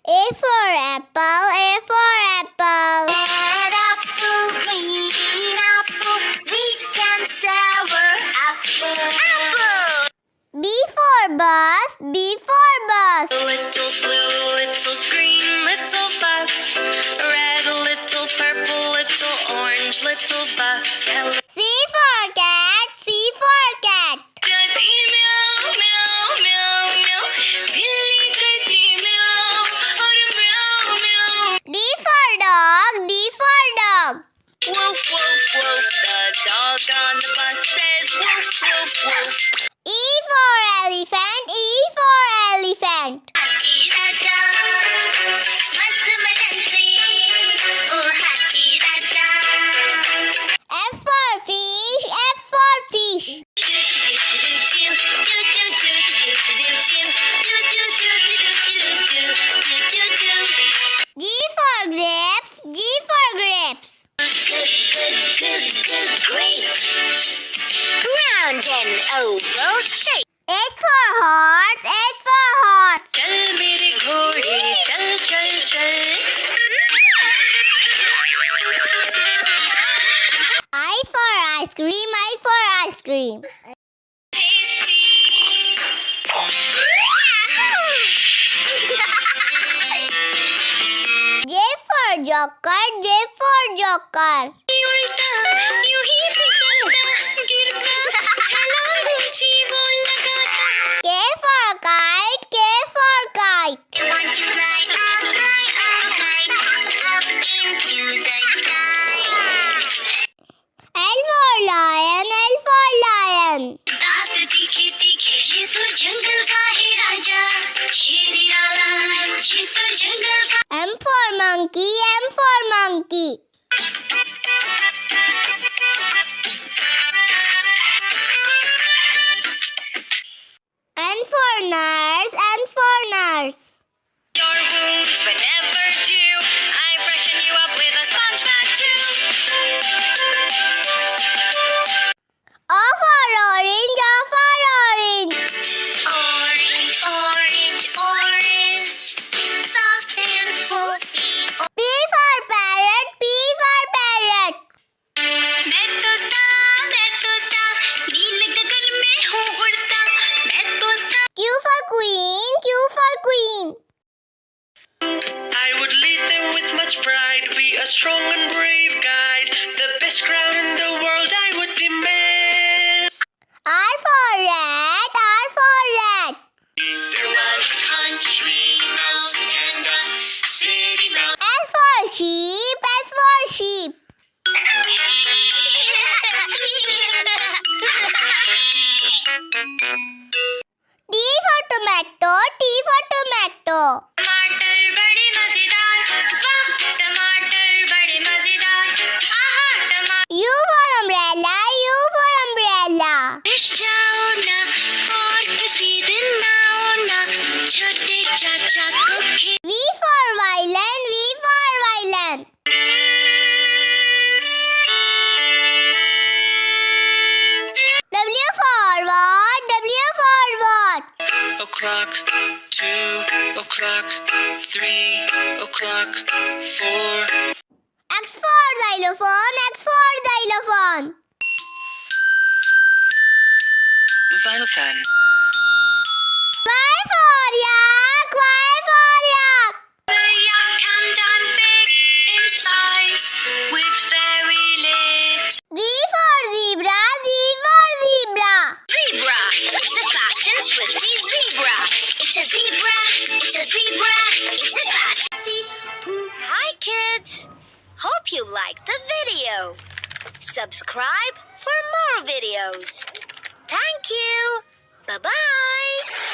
A for apple, A for apple. Red apple, green apple, sweet and sour apple. Apple. B for bus, B for bus. Little blue, little green, little bus. Red, little purple, little orange, little bus. C for cat, C for cat. Daddy meow, meow, meow, meow. Billy Daddy meow, or meow, meow. D for dog, D for dog. Woof, woof, woof. The dog on the bus says woof, woof, woof. E for elephant, E for elephant. Happy Raja, mast madan se, oh Happy Raja. F for fish, F for fish. G for grapes, G for grapes. Grape. Round and oval shape. H for horse, H for horse. चल मेरे घोड़े चल चल चल. I for ice cream, I for ice cream. Tasty. J for joker, J for joker. उल्टा यूं ही फिसलता गिरता छलांग ऊंची वो लगाता. K for kite, K for kite. I want to fly up into the sky. L for lion, L for lion. दांत तीखे तीखे ये तो जंगल का है राजा. शेरी राजा ये तो जंगल का. M for monkey, M for monkey. N for nurse, N for nurse. Your wounds were never due. I freshen you up with a sponge bath too. O for orange, O for orange. Orange, orange, orange. Soft and fluffy. P for parrot, P for parrot. मैं तोता नील गगन में हूँ उड़ता. मैं तोता. Q for queen, Q for queen. I would lead them with much pride, be a strong and brave guide, the best crown in the world I would demand. R for rat, R for rat. There was a country mouse and a city mouse. S for sheep, S for sheep. T for tomato, T for tomato. टमाटर बड़े मजेदार. वाह टमाटर बड़े मजेदार. आहा टमाटर. U for umbrella, U for umbrella. Fish जाओ ना और किसी दिन आओ ना. छोटे चाचा को V for violin, V for violin. W for watch, W for watch. O'clock, 2 o'clock, 3 o'clock, 4. X for xylophone, X for xylophone. Xylophone. Y for yak, Y for yak. The yak can done big in size with very little. Z for zebra, Z for zebra. Zebra. It's a fast and swifty zebra. It's a zebra. It's a zebra. It's a fast. Hi kids. Hope you liked the video. Subscribe for more videos. Thank you. Bye-bye.